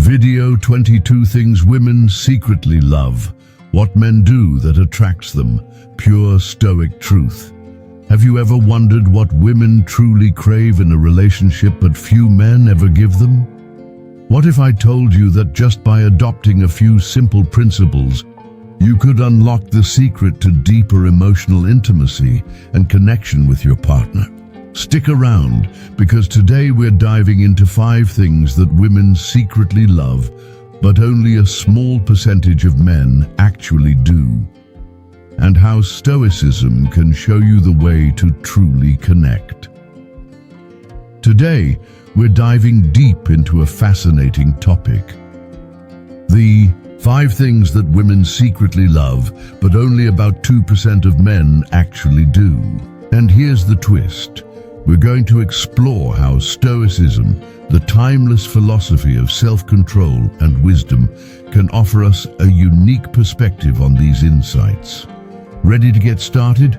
Video 22 Things Women Secretly Love. What men do that attracts them. Pure Stoic truth. Have you ever wondered what women truly crave in a relationship but few men ever give them? What if I told you that just by adopting a few simple principles, you could unlock the secret to deeper emotional intimacy and connection with your partner? Stick around, because today we're diving into 5 things that women secretly love, but only a small percentage of men actually do, and how Stoicism can show you the way to truly connect. Today, we're diving deep into a fascinating topic. The 5 things that women secretly love, but only about 2% of men actually do. And here's the twist. We're going to explore how Stoicism, the timeless philosophy of self-control and wisdom, can offer us a unique perspective on these insights. Ready to get started?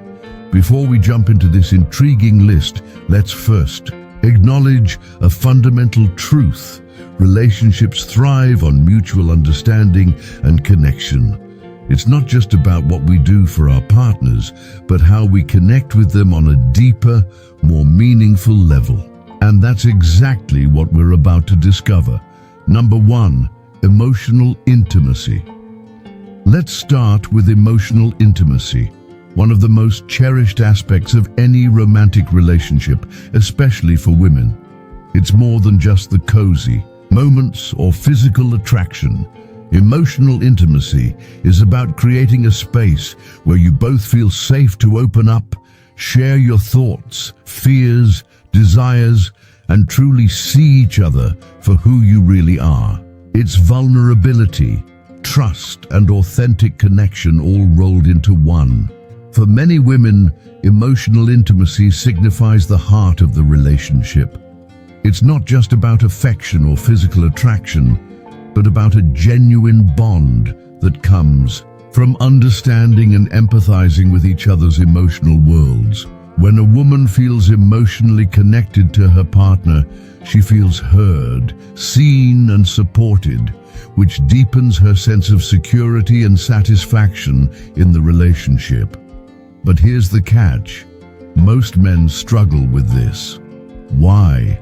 Before we jump into this intriguing list, let's first acknowledge a fundamental truth. Relationships thrive on mutual understanding and connection. It's not just about what we do for our partners, but how we connect with them on a deeper, more meaningful level. And that's exactly what we're about to discover. Number 1, emotional intimacy. Let's start with emotional intimacy, one of the most cherished aspects of any romantic relationship, especially for women. It's more than just the cozy moments or physical attraction. Emotional intimacy is about creating a space where you both feel safe to open up, share your thoughts, fears, desires, and truly see each other for who you really are. It's vulnerability, trust, and authentic connection all rolled into one. For many women, emotional intimacy signifies the heart of the relationship. It's not just about affection or physical attraction, but about a genuine bond that comes from understanding and empathizing with each other's emotional worlds. When a woman feels emotionally connected to her partner, she feels heard, seen, and supported, which deepens her sense of security and satisfaction in the relationship. But here's the catch. Most men struggle with this. Why?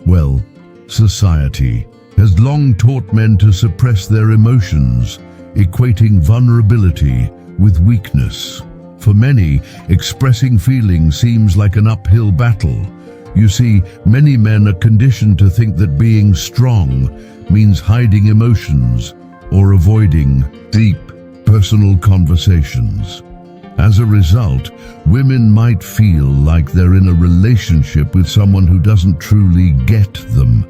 Well, society has long taught men to suppress their emotions, equating vulnerability with weakness. For many, expressing feelings seems like an uphill battle. You see, many men are conditioned to think that being strong means hiding emotions or avoiding deep, personal conversations. As a result, women might feel like they're in a relationship with someone who doesn't truly get them.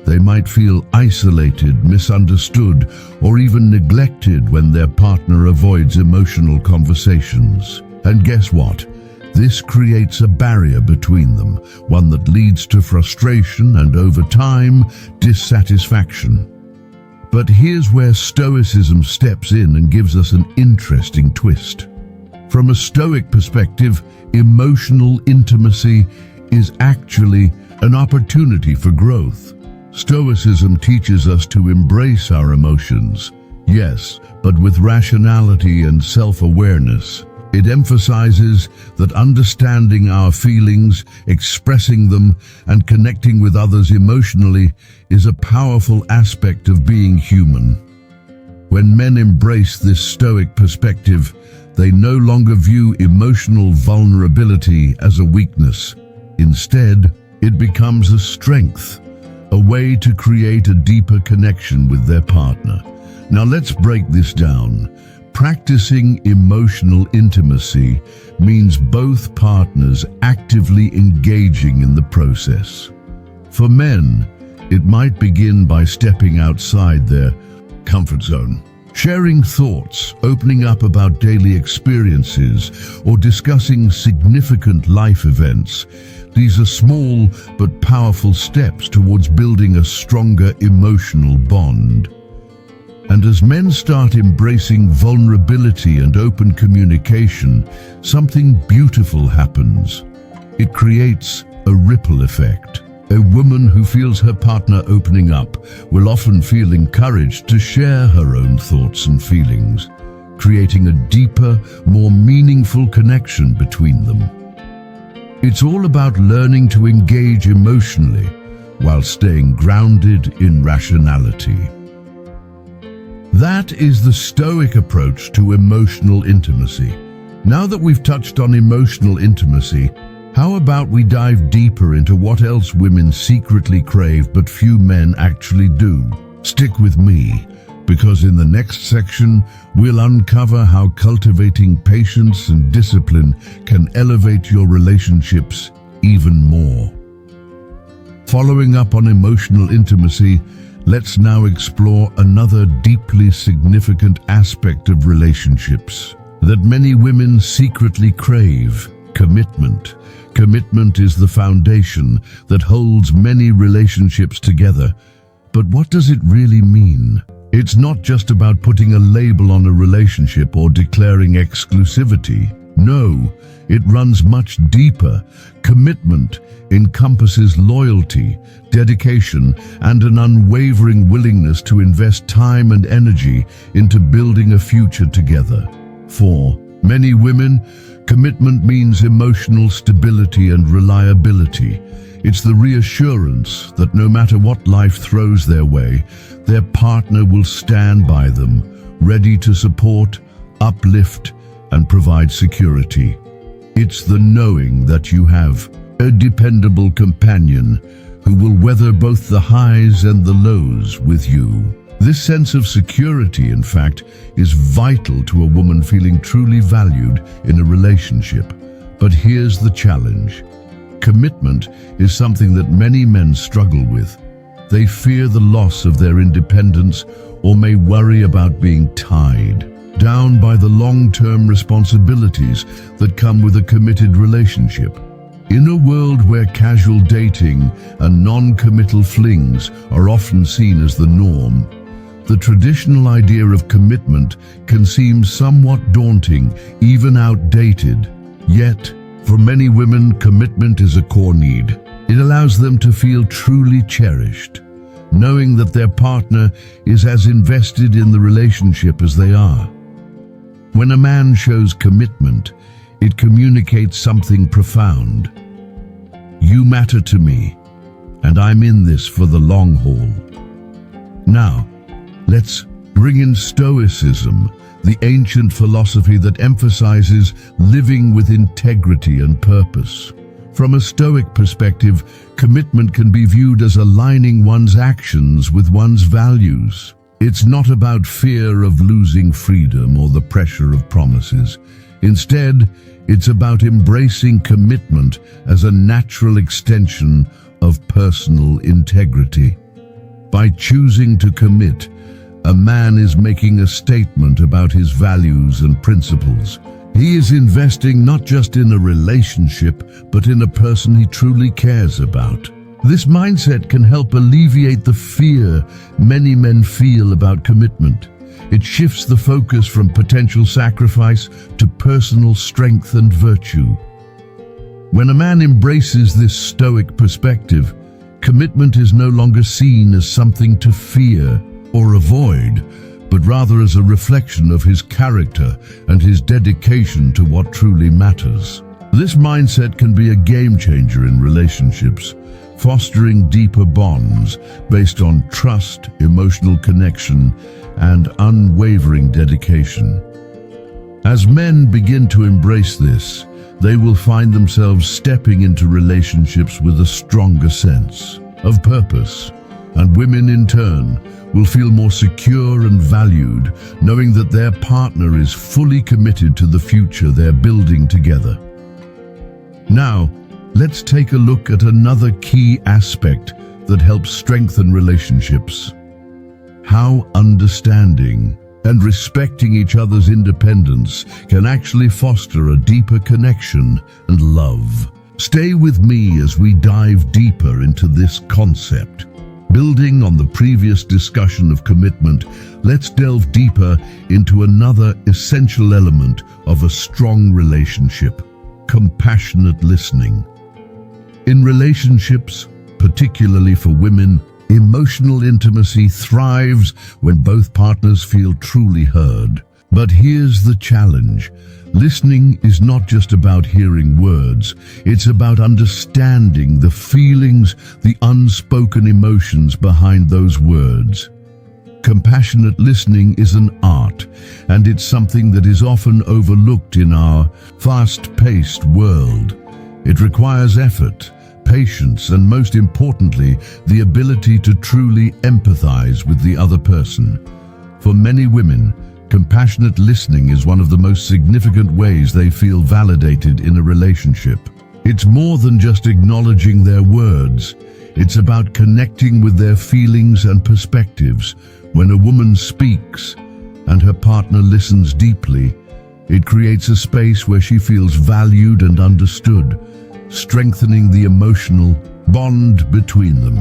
They might feel isolated, misunderstood, or even neglected when their partner avoids emotional conversations. And guess what? This creates a barrier between them, one that leads to frustration and, over time, dissatisfaction. But here's where Stoicism steps in and gives us an interesting twist. From a Stoic perspective, emotional intimacy is actually an opportunity for growth. Stoicism teaches us to embrace our emotions, yes, but with rationality and self-awareness. It emphasizes that understanding our feelings, expressing them, and connecting with others emotionally is a powerful aspect of being human. When men embrace this Stoic perspective, they no longer view emotional vulnerability as a weakness. Instead, it becomes a strength, a way to create a deeper connection with their partner. Now let's break this down. Practicing emotional intimacy means both partners actively engaging in the process. For men, it might begin by stepping outside their comfort zone, sharing thoughts, opening up about daily experiences, or discussing significant life events. These are small but powerful steps towards building a stronger emotional bond. And as men start embracing vulnerability and open communication, something beautiful happens. It creates a ripple effect. A woman who feels her partner opening up will often feel encouraged to share her own thoughts and feelings, creating a deeper, more meaningful connection between them. It's all about learning to engage emotionally while staying grounded in rationality. That is the Stoic approach to emotional intimacy. Now that we've touched on emotional intimacy, how about we dive deeper into what else women secretly crave but few men actually do? Stick with me, because in the next section, we'll uncover how cultivating patience and discipline can elevate your relationships even more. Following up on emotional intimacy, let's now explore another deeply significant aspect of relationships that many women secretly crave: commitment. Commitment is the foundation that holds many relationships together. But what does it really mean? It's not just about putting a label on a relationship or declaring exclusivity. No, it runs much deeper. Commitment encompasses loyalty, dedication, and an unwavering willingness to invest time and energy into building a future together. For many women, commitment means emotional stability and reliability. It's the reassurance that no matter what life throws their way, their partner will stand by them, ready to support, uplift, and provide security. It's the knowing that you have a dependable companion who will weather both the highs and the lows with you. This sense of security, in fact, is vital to a woman feeling truly valued in a relationship. But here's the challenge. Commitment is something that many men struggle with. They fear the loss of their independence or may worry about being tied down by the long-term responsibilities that come with a committed relationship. In a world where casual dating and non-committal flings are often seen as the norm, the traditional idea of commitment can seem somewhat daunting, even outdated. Yet, for many women, commitment is a core need. It allows them to feel truly cherished, knowing that their partner is as invested in the relationship as they are. When a man shows commitment, it communicates something profound. You matter to me, and I'm in this for the long haul. Now, let's bring in Stoicism, the ancient philosophy that emphasizes living with integrity and purpose. From a Stoic perspective, commitment can be viewed as aligning one's actions with one's values. It's not about fear of losing freedom or the pressure of promises. Instead, it's about embracing commitment as a natural extension of personal integrity. By choosing to commit, a man is making a statement about his values and principles. He is investing not just in a relationship, but in a person he truly cares about. This mindset can help alleviate the fear many men feel about commitment. It shifts the focus from potential sacrifice to personal strength and virtue. When a man embraces this Stoic perspective, commitment is no longer seen as something to fear or avoid, but rather as a reflection of his character and his dedication to what truly matters. This mindset can be a game changer in relationships, fostering deeper bonds based on trust, emotional connection, and unwavering dedication. As men begin to embrace this, they will find themselves stepping into relationships with a stronger sense of purpose, and women in turn will feel more secure and valued, knowing that their partner is fully committed to the future they're building together. Now, let's take a look at another key aspect that helps strengthen relationships: how understanding and respecting each other's independence can actually foster a deeper connection and love. Stay with me as we dive deeper into this concept. Building on the previous discussion of commitment, let's delve deeper into another essential element of a strong relationship: compassionate listening. In relationships, particularly for women, emotional intimacy thrives when both partners feel truly heard. But here's the challenge. Listening is not just about hearing words, it's about understanding the feelings, the unspoken emotions behind those words. Compassionate listening is an art, and it's something that is often overlooked in our fast-paced world. It requires effort, patience, and most importantly, the ability to truly empathize with the other person. For many women, compassionate listening is one of the most significant ways they feel validated in a relationship. It's more than just acknowledging their words. It's about connecting with their feelings and perspectives. When a woman speaks and her partner listens deeply, it creates a space where she feels valued and understood, strengthening the emotional bond between them.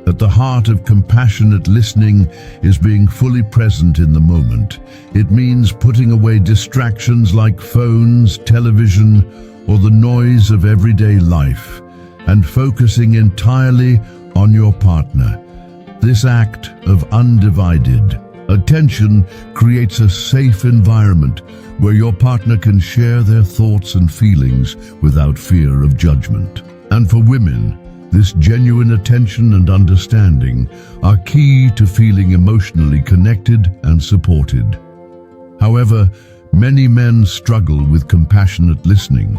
At the heart of compassionate listening is being fully present in the moment. It means putting away distractions like phones, television, or the noise of everyday life, and focusing entirely on your partner. This act of undivided attention creates a safe environment where your partner can share their thoughts and feelings without fear of judgment. And for women, this genuine attention and understanding are key to feeling emotionally connected and supported. However, many men struggle with compassionate listening,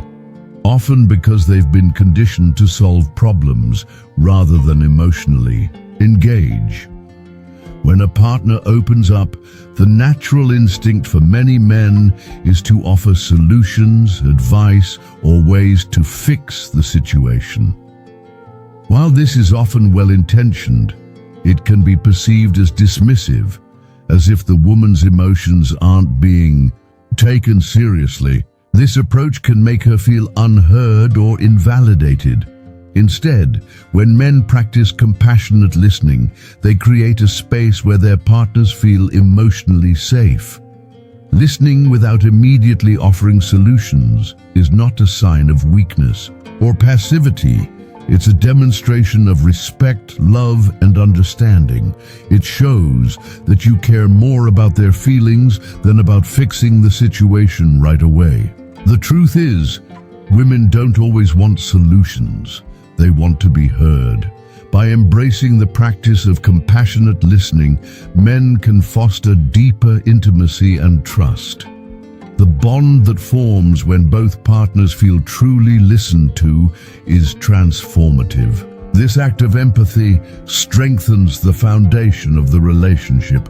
often because they've been conditioned to solve problems rather than emotionally engage. When a partner opens up, the natural instinct for many men is to offer solutions, advice, or ways to fix the situation. While this is often well-intentioned, it can be perceived as dismissive, as if the woman's emotions aren't being taken seriously. This approach can make her feel unheard or invalidated. Instead, when men practice compassionate listening, they create a space where their partners feel emotionally safe. Listening without immediately offering solutions is not a sign of weakness or passivity. It's a demonstration of respect, love, and understanding. It shows that you care more about their feelings than about fixing the situation right away. The truth is, women don't always want solutions. They want to be heard. By embracing the practice of compassionate listening, men can foster deeper intimacy and trust. The bond that forms when both partners feel truly listened to is transformative. This act of empathy strengthens the foundation of the relationship,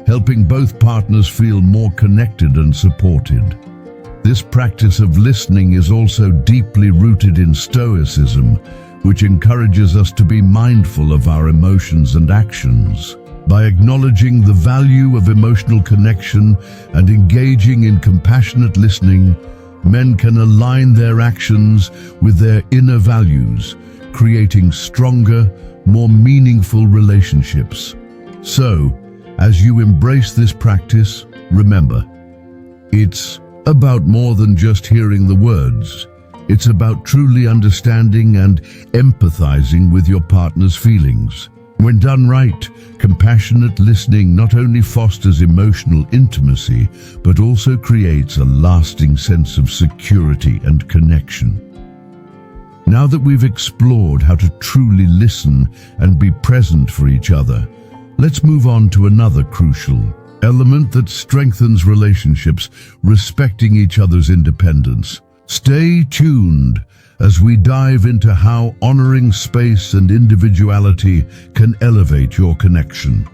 helping both partners feel more connected and supported. This practice of listening is also deeply rooted in Stoicism, which encourages us to be mindful of our emotions and actions. By acknowledging the value of emotional connection and engaging in compassionate listening, men can align their actions with their inner values, creating stronger, more meaningful relationships. So, as you embrace this practice, remember, it's about more than just hearing the words. It's about truly understanding and empathizing with your partner's feelings. When done right, compassionate listening not only fosters emotional intimacy, but also creates a lasting sense of security and connection. Now that we've explored how to truly listen and be present for each other, let's move on to another crucial element that strengthens relationships: respecting each other's independence. Stay tuned as we dive into how honoring space and individuality can elevate your connection.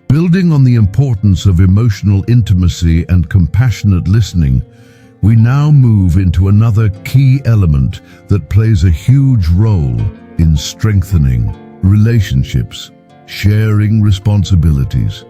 Building on the importance of emotional intimacy and compassionate listening, we now move into another key element that plays a huge role in strengthening relationships: sharing responsibilities.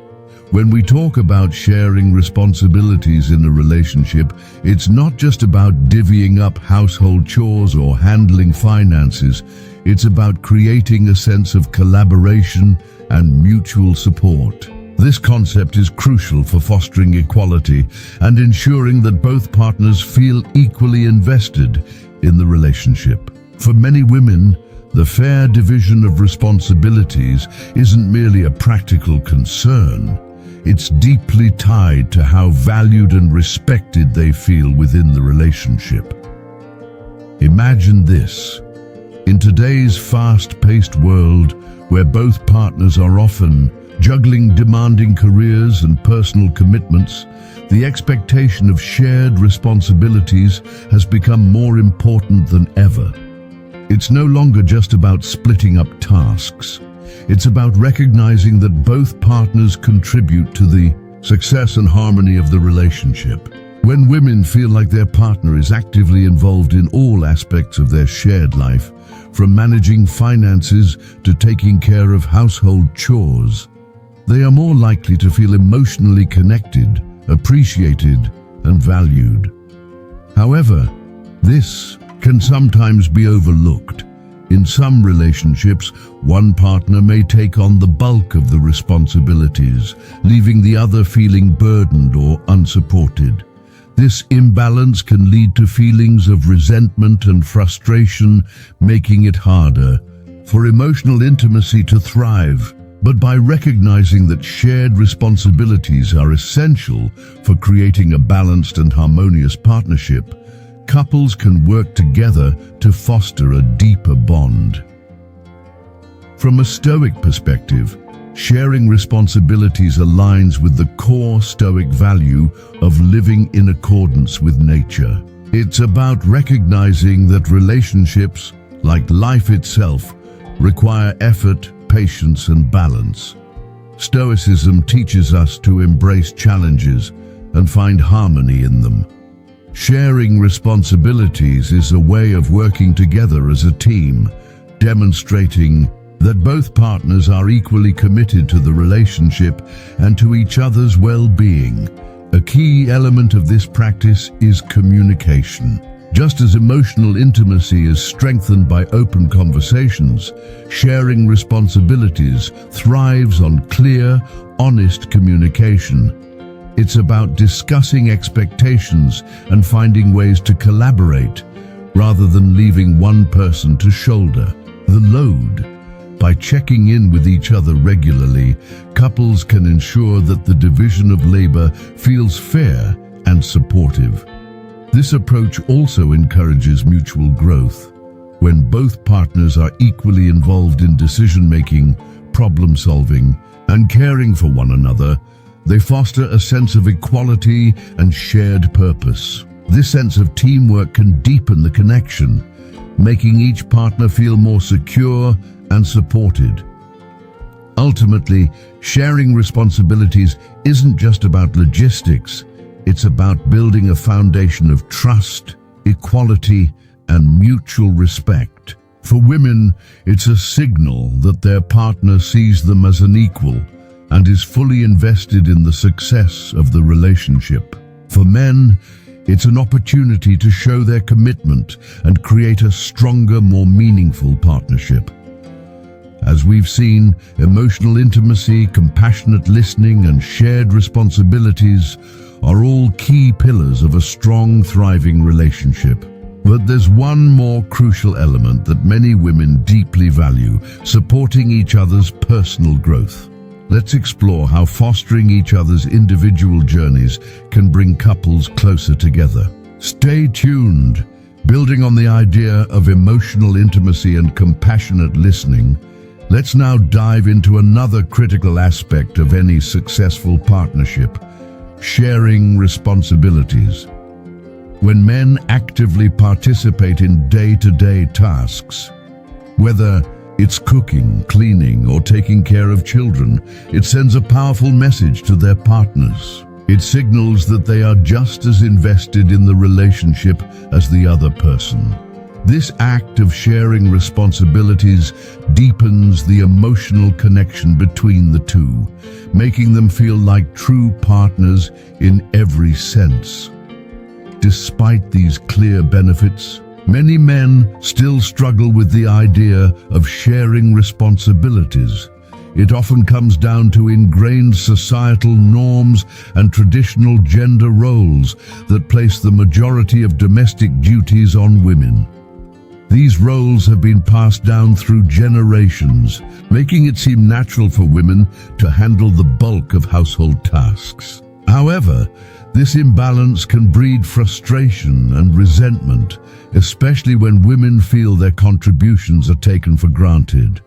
When we talk about sharing responsibilities in a relationship, it's not just about divvying up household chores or handling finances. It's about creating a sense of collaboration and mutual support. This concept is crucial for fostering equality and ensuring that both partners feel equally invested in the relationship. For many women, The fair division of responsibilities isn't merely a practical concern. It's deeply tied to how valued and respected they feel within the relationship. Imagine this. In today's fast-paced world, where both partners are often juggling demanding careers and personal commitments, the expectation of shared responsibilities has become more important than ever. It's no longer just about splitting up tasks. It's about recognizing that both partners contribute to the success and harmony of the relationship. When women feel like their partner is actively involved in all aspects of their shared life, from managing finances to taking care of household chores, they are more likely to feel emotionally connected, appreciated, and valued. However, this can sometimes be overlooked. In some relationships, one partner may take on the bulk of the responsibilities, leaving the other feeling burdened or unsupported. This imbalance can lead to feelings of resentment and frustration, making it harder for emotional intimacy to thrive. But by recognizing that shared responsibilities are essential for creating a balanced and harmonious partnership, couples can work together to foster a deeper bond. From a Stoic perspective, sharing responsibilities aligns with the core Stoic value of living in accordance with nature. It's about recognizing that relationships, like life itself, require effort, patience, and balance. Stoicism teaches us to embrace challenges and find harmony in them. Sharing responsibilities is a way of working together as a team, demonstrating that both partners are equally committed to the relationship and to each other's well-being. A key element of this practice is communication. Just as emotional intimacy is strengthened by open conversations, sharing responsibilities thrives on clear, honest communication. It's about discussing expectations and finding ways to collaborate, rather than leaving one person to shoulder the load. By checking in with each other regularly, couples can ensure that the division of labor feels fair and supportive. This approach also encourages mutual growth. When both partners are equally involved in decision-making, problem-solving, and caring for one another, they foster a sense of equality and shared purpose. This sense of teamwork can deepen the connection, making each partner feel more secure and supported. Ultimately, sharing responsibilities isn't just about logistics. It's about building a foundation of trust, equality, and mutual respect. For women, it's a signal that their partner sees them as an equal and is fully invested in the success of the relationship. For men, it's an opportunity to show their commitment and create a stronger, more meaningful partnership. As we've seen, emotional intimacy, compassionate listening, and shared responsibilities are all key pillars of a strong, thriving relationship. But there's one more crucial element that many women deeply value: supporting each other's personal growth. Let's explore how fostering each other's individual journeys can bring couples closer together. Stay tuned. Building on the idea of emotional intimacy and compassionate listening, let's now dive into another critical aspect of any successful partnership: sharing responsibilities. When men actively participate in day-to-day tasks, whether it's cooking, cleaning, or taking care of children, it sends a powerful message to their partners. It signals that they are just as invested in the relationship as the other person. This act of sharing responsibilities deepens the emotional connection between the two, making them feel like true partners in every sense. Despite these clear benefits, many men still struggle with the idea of sharing responsibilities. It often comes down to ingrained societal norms and traditional gender roles that place the majority of domestic duties on women. These roles have been passed down through generations, making it seem natural for women to handle the bulk of household tasks. However, this imbalance can breed frustration and resentment, especially when women feel their contributions are taken for granted.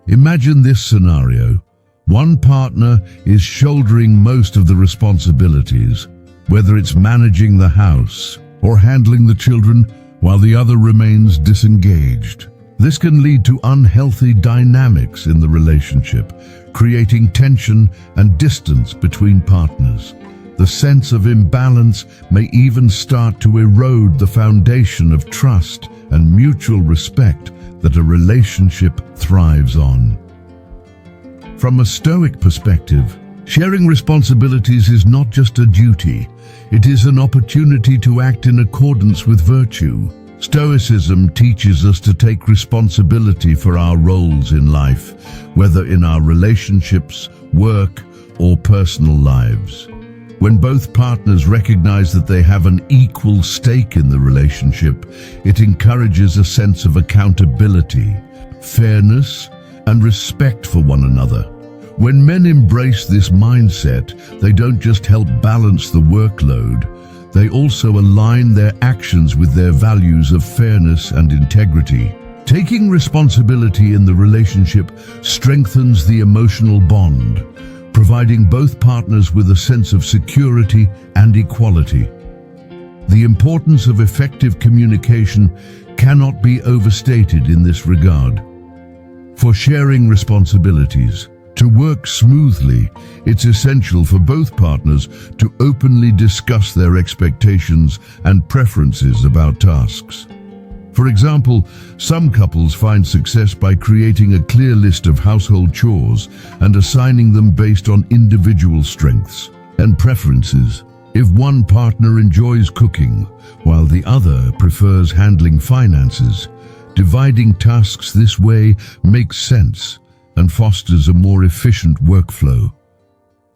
Imagine this scenario. One partner is shouldering most of the responsibilities, whether it's managing the house or handling the children, while the other remains disengaged. This can lead to unhealthy dynamics in the relationship, creating tension and distance between partners. The sense of imbalance may even start to erode the foundation of trust and mutual respect that a relationship thrives on. From a Stoic perspective, sharing responsibilities is not just a duty, it is an opportunity to act in accordance with virtue. Stoicism teaches us to take responsibility for our roles in life, whether in our relationships, work, or personal lives. When both partners recognize that they have an equal stake in the relationship, it encourages a sense of accountability, fairness, and respect for one another. When men embrace this mindset, they don't just help balance the workload, they also align their actions with their values of fairness and integrity. Taking responsibility in the relationship strengthens the emotional bond, providing both partners with a sense of security and equality. The importance of effective communication cannot be overstated in this regard. For sharing responsibilities to work smoothly, it's essential for both partners to openly discuss their expectations and preferences about tasks. For example, some couples find success by creating a clear list of household chores and assigning them based on individual strengths and preferences. If one partner enjoys cooking, while the other prefers handling finances, dividing tasks this way makes sense and fosters a more efficient workflow.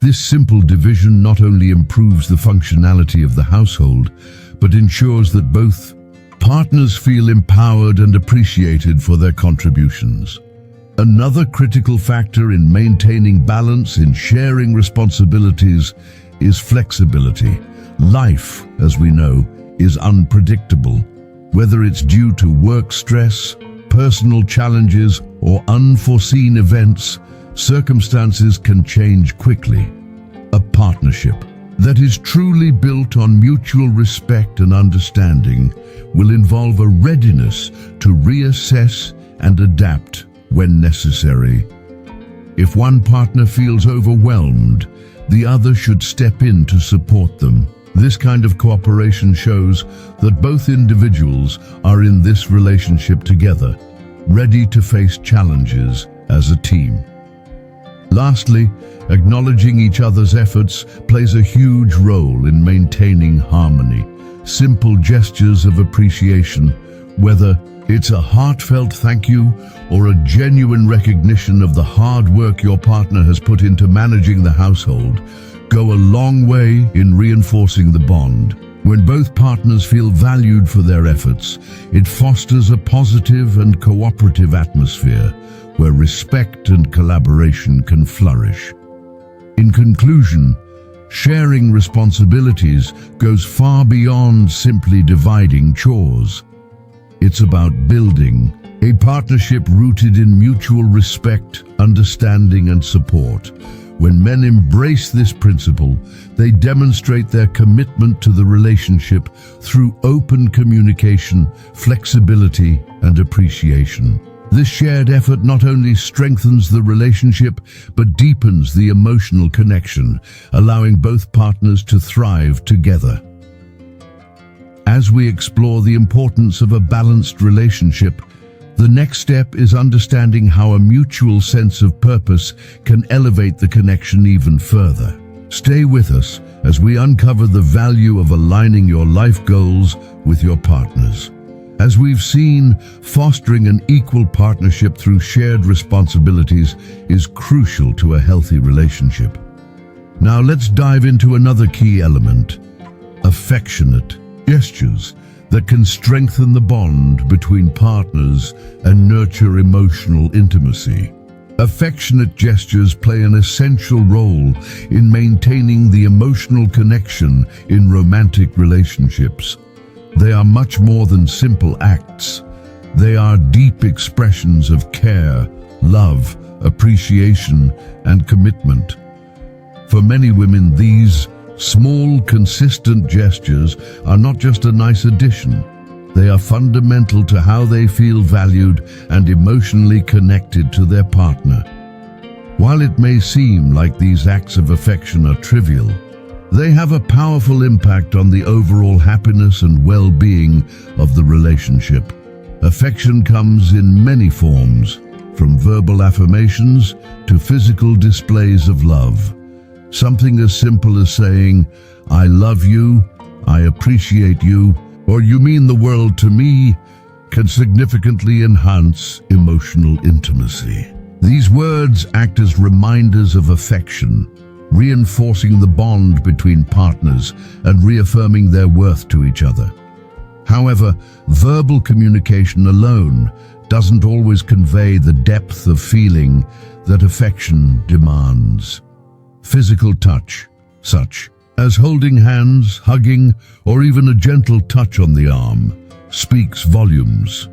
This simple division not only improves the functionality of the household, but ensures that both partners feel empowered and appreciated for their contributions. Another critical factor in maintaining balance in sharing responsibilities is flexibility. Life, as we know, is unpredictable. Whether it's due to work stress, personal challenges, or unforeseen events, circumstances can change quickly. A partnership that is truly built on mutual respect and understanding will involve a readiness to reassess and adapt when necessary. If one partner feels overwhelmed, the other should step in to support them. This kind of cooperation shows that both individuals are in this relationship together, ready to face challenges as a team. Lastly, acknowledging each other's efforts plays a huge role in maintaining harmony. Simple gestures of appreciation, whether it's a heartfelt thank you or a genuine recognition of the hard work your partner has put into managing the household, go a long way in reinforcing the bond. When both partners feel valued for their efforts, it fosters a positive and cooperative atmosphere where respect and collaboration can flourish. In conclusion, sharing responsibilities goes far beyond simply dividing chores. It's about building a partnership rooted in mutual respect, understanding, and support. When men embrace this principle, they demonstrate their commitment to the relationship through open communication, flexibility, and appreciation. This shared effort not only strengthens the relationship, but deepens the emotional connection, allowing both partners to thrive together. As we explore the importance of a balanced relationship, the next step is understanding how a mutual sense of purpose can elevate the connection even further. Stay with us as we uncover the value of aligning your life goals with your partners. As we've seen, fostering an equal partnership through shared responsibilities is crucial to a healthy relationship. Now let's dive into another key element: affectionate gestures that can strengthen the bond between partners and nurture emotional intimacy. Affectionate gestures play an essential role in maintaining the emotional connection in romantic relationships. They are much more than simple acts. They are deep expressions of care, love, appreciation, and commitment. For many women, these small, consistent gestures are not just a nice addition. They are fundamental to how they feel valued and emotionally connected to their partner. While it may seem like these acts of affection are trivial, they have a powerful impact on the overall happiness and well-being of the relationship. Affection comes in many forms, from verbal affirmations to physical displays of love. Something as simple as saying, "I love you," "I appreciate you," or "you mean the world to me," can significantly enhance emotional intimacy. These words act as reminders of affection, reinforcing the bond between partners and reaffirming their worth to each other. However, verbal communication alone doesn't always convey the depth of feeling that affection demands. Physical touch, such as holding hands, hugging, or even a gentle touch on the arm, speaks volumes.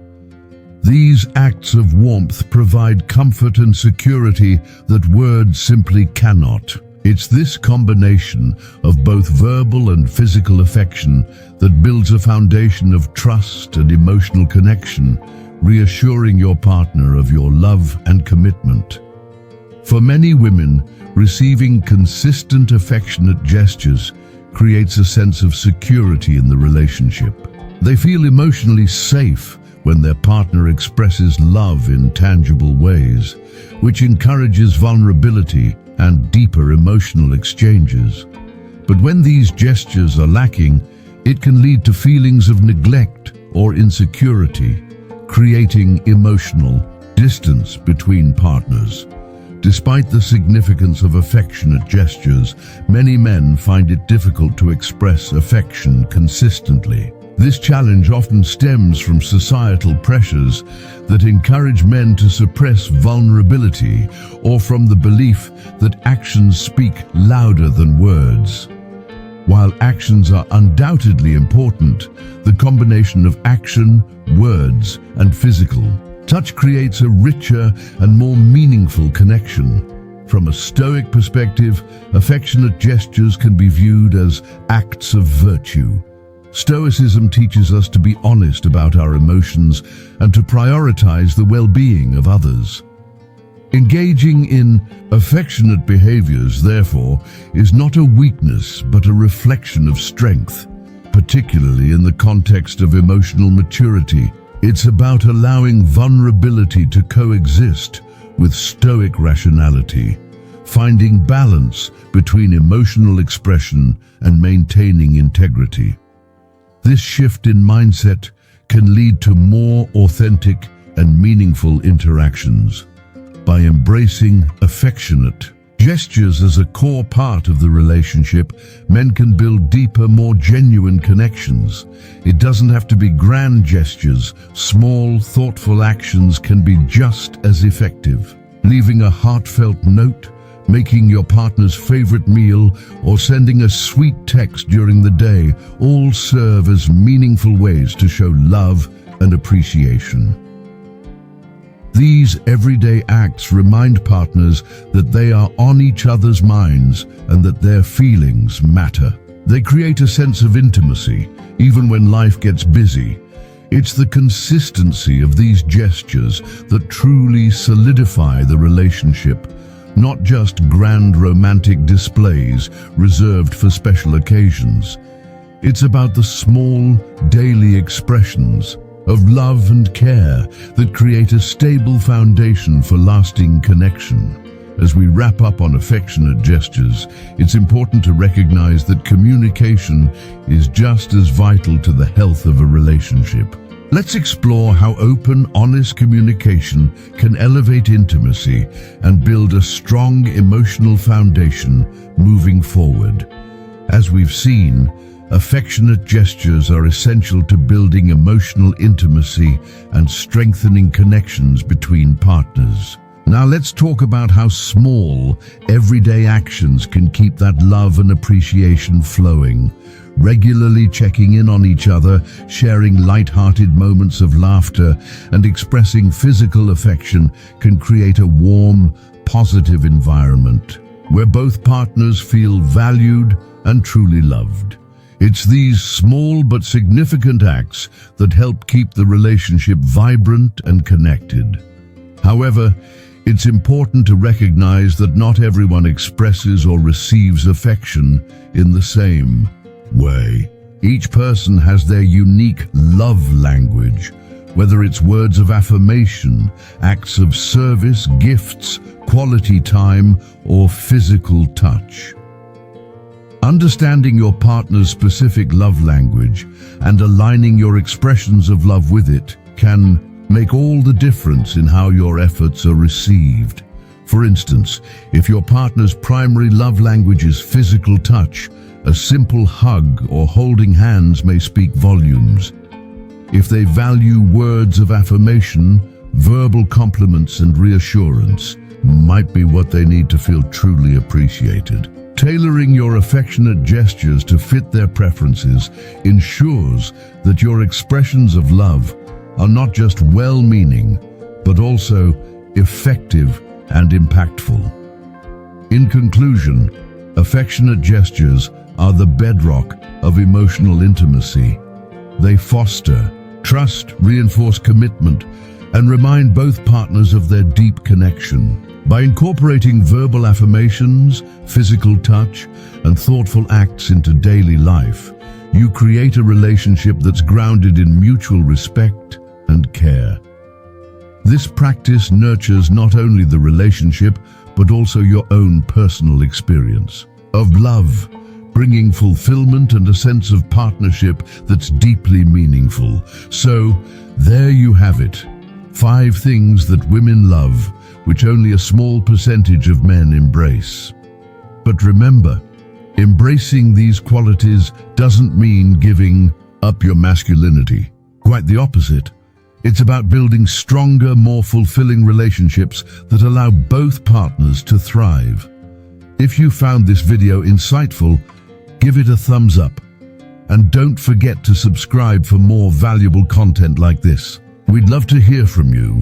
These acts of warmth provide comfort and security that words simply cannot. It's this combination of both verbal and physical affection that builds a foundation of trust and emotional connection, reassuring your partner of your love and commitment. For many women, receiving consistent affectionate gestures creates a sense of security in the relationship. They feel emotionally safe when their partner expresses love in tangible ways, which encourages vulnerability and deeper emotional exchanges. But when these gestures are lacking, it can lead to feelings of neglect or insecurity, creating emotional distance between partners. Despite the significance of affectionate gestures, many men find it difficult to express affection consistently. This challenge often stems from societal pressures that encourage men to suppress vulnerability, or from the belief that actions speak louder than words. While actions are undoubtedly important, the combination of action, words, and physical touch creates a richer and more meaningful connection. From a Stoic perspective, affectionate gestures can be viewed as acts of virtue. Stoicism teaches us to be honest about our emotions and to prioritize the well-being of others. Engaging in affectionate behaviors, therefore, is not a weakness but a reflection of strength, particularly in the context of emotional maturity. It's about allowing vulnerability to coexist with Stoic rationality, finding balance between emotional expression and maintaining integrity. This shift in mindset can lead to more authentic and meaningful interactions. By embracing affectionate gestures as a core part of the relationship, men can build deeper, more genuine connections. It doesn't have to be grand gestures. Small, thoughtful actions can be just as effective. Leaving a heartfelt note, making your partner's favorite meal, or sending a sweet text during the day all serve as meaningful ways to show love and appreciation. These everyday acts remind partners that they are on each other's minds and that their feelings matter. They create a sense of intimacy, even when life gets busy. It's the consistency of these gestures that truly solidify the relationship, not just grand romantic displays reserved for special occasions. It's about the small, daily expressions of love and care that create a stable foundation for lasting connection. As we wrap up on affectionate gestures, it's important to recognize that communication is just as vital to the health of a relationship. Let's explore how open, honest communication can elevate intimacy and build a strong emotional foundation moving forward. As we've seen, Affectionate gestures are essential to building emotional intimacy and strengthening connections between partners. Now let's talk about how small, everyday actions can keep that love and appreciation flowing. Regularly checking in on each other, sharing light-hearted moments of laughter, and expressing physical affection can create a warm, positive environment where both partners feel valued and truly loved. It's these small but significant acts that help keep the relationship vibrant and connected. However, it's important to recognize that not everyone expresses or receives affection in the same way. Each person has their unique love language, whether it's words of affirmation, acts of service, gifts, quality time, or physical touch. Understanding your partner's specific love language and aligning your expressions of love with it can make all the difference in how your efforts are received. For instance, if your partner's primary love language is physical touch, a simple hug or holding hands may speak volumes. If they value words of affirmation, verbal compliments and reassurance might be what they need to feel truly appreciated. Tailoring your affectionate gestures to fit their preferences ensures that your expressions of love are not just well-meaning, but also effective and impactful. In conclusion, affectionate gestures are the bedrock of emotional intimacy. They foster trust, reinforce commitment, and remind both partners of their deep connection. By incorporating verbal affirmations, physical touch, and thoughtful acts into daily life, you create a relationship that's grounded in mutual respect and care. This practice nurtures not only the relationship, but also your own personal experience of love, bringing fulfillment and a sense of partnership that's deeply meaningful. So, there you have it. 5 things that women love, which only a small percentage of men embrace. But remember, embracing these qualities doesn't mean giving up your masculinity. Quite the opposite. It's about building stronger, more fulfilling relationships that allow both partners to thrive. If you found this video insightful, give it a thumbs up. And don't forget to subscribe for more valuable content like this. We'd love to hear from you.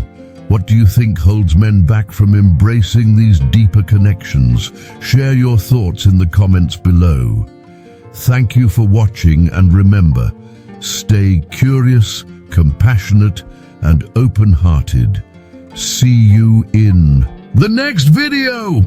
What do you think holds men back from embracing these deeper connections? Share your thoughts in the comments below. Thank you for watching, and remember, stay curious, compassionate, and open-hearted. See you in the next video!